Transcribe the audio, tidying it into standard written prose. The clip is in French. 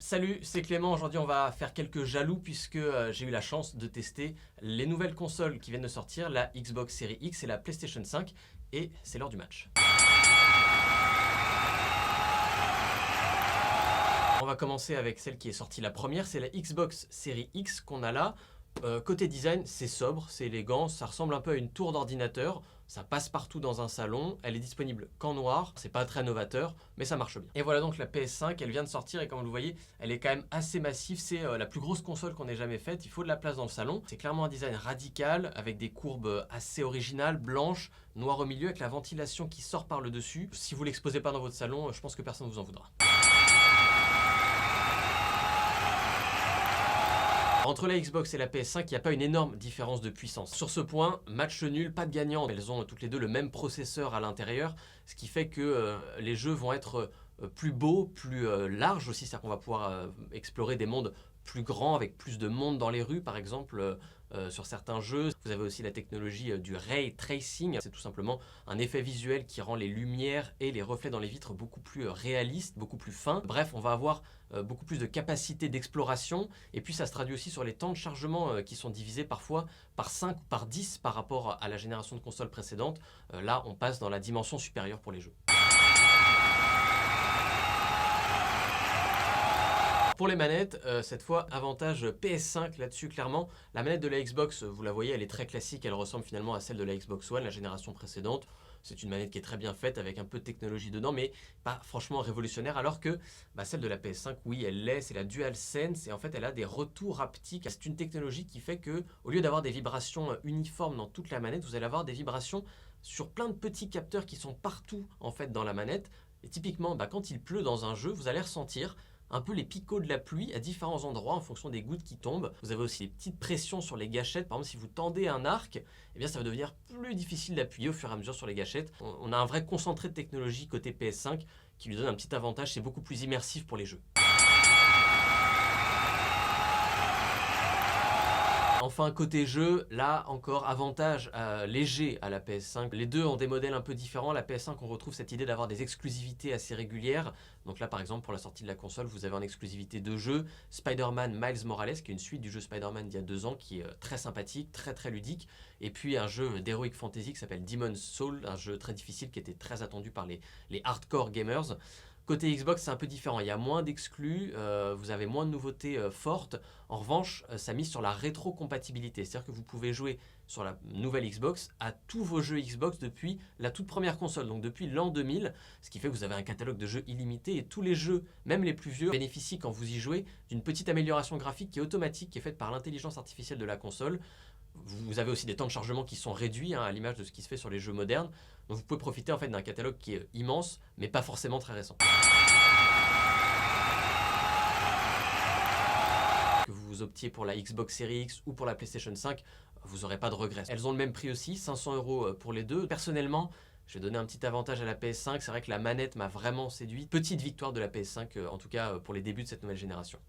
Salut, c'est Clément. Aujourd'hui, on va faire quelques jaloux puisque j'ai eu la chance de tester les nouvelles consoles qui viennent de sortir, la Xbox Series X et la PlayStation 5, et c'est l'heure du match. On va commencer avec celle qui est sortie la première, c'est la Xbox Series X qu'on a là. Côté design, c'est sobre, c'est élégant, ça ressemble un peu à une tour d'ordinateur, ça passe partout dans un salon, elle est disponible qu'en noir, c'est pas très novateur, mais ça marche bien. Et voilà donc la PS5, elle vient de sortir et comme vous le voyez, elle est quand même assez massive, c'est la plus grosse console qu'on ait jamais faite, il faut de la place dans le salon. C'est clairement un design radical, avec des courbes assez originales, blanches, noires au milieu, avec la ventilation qui sort par le dessus. Si vous l'exposez pas dans votre salon, je pense que personne ne vous en voudra. Entre la Xbox et la PS5, il n'y a pas une énorme différence de puissance. Sur ce point, match nul, pas de gagnant. Elles ont toutes les deux le même processeur à l'intérieur, ce qui fait que les jeux vont être plus beaux, plus larges aussi. C'est-à-dire qu'on va pouvoir explorer des mondes plus grands, avec plus de monde dans les rues, par exemple. Sur certains jeux, vous avez aussi la technologie du ray tracing. C'est tout simplement un effet visuel qui rend les lumières et les reflets dans les vitres beaucoup plus réalistes, beaucoup plus fins. Bref, on va avoir beaucoup plus de capacité d'exploration. Et puis ça se traduit aussi sur les temps de chargement qui sont divisés parfois par 5 ou par 10 par rapport à la génération de consoles précédente. Là, on passe dans la dimension supérieure pour les jeux. Pour les manettes, cette fois, avantage PS5 là-dessus, clairement. La manette de la Xbox, vous la voyez, elle est très classique. Elle ressemble finalement à celle de la Xbox One, la génération précédente. C'est une manette qui est très bien faite, avec un peu de technologie dedans, mais pas franchement révolutionnaire. Alors que celle de la PS5, oui, elle l'est. C'est la DualSense et en fait, elle a des retours haptiques. C'est une technologie qui fait que, au lieu d'avoir des vibrations uniformes dans toute la manette, vous allez avoir des vibrations sur plein de petits capteurs qui sont partout en fait dans la manette. Et typiquement, quand il pleut dans un jeu, vous allez ressentir un peu les picots de la pluie à différents endroits en fonction des gouttes qui tombent. Vous avez aussi des petites pressions sur les gâchettes. Par exemple, si vous tendez un arc, eh bien, ça va devenir plus difficile d'appuyer au fur et à mesure sur les gâchettes. On a un vrai concentré de technologie côté PS5 qui lui donne un petit avantage, c'est beaucoup plus immersif pour les jeux. Enfin, côté jeu, là encore, avantage léger à la PS5. Les deux ont des modèles un peu différents. La PS5, on retrouve cette idée d'avoir des exclusivités assez régulières. Donc là, par exemple, pour la sortie de la console, vous avez en exclusivité deux jeux. Spider-Man Miles Morales, qui est une suite du jeu Spider-Man d'il y a 2 ans, qui est très sympathique, très ludique. Et puis un jeu d'Heroic Fantasy qui s'appelle Demon's Soul, un jeu très difficile qui était très attendu par les hardcore gamers. Côté Xbox, c'est un peu différent. Il y a moins d'exclus, vous avez moins de nouveautés fortes. En revanche, ça mise sur la rétrocompatibilité. C'est-à-dire que vous pouvez jouer sur la nouvelle Xbox à tous vos jeux Xbox depuis la toute première console, donc depuis l'an 2000, ce qui fait que vous avez un catalogue de jeux illimité et tous les jeux, même les plus vieux, bénéficient quand vous y jouez d'une petite amélioration graphique qui est automatique, qui est faite par l'intelligence artificielle de la console. Vous avez aussi des temps de chargement qui sont réduits à l'image de ce qui se fait sur les jeux modernes. Donc vous pouvez profiter en fait d'un catalogue qui est immense, mais pas forcément très récent. Que vous optiez pour la Xbox Series X ou pour la PlayStation 5, vous n'aurez pas de regrets. Elles ont le même prix aussi, 500 € pour les deux. Personnellement, je vais donner un petit avantage à la PS5. C'est vrai que la manette m'a vraiment séduit. Petite victoire de la PS5, en tout cas pour les débuts de cette nouvelle génération.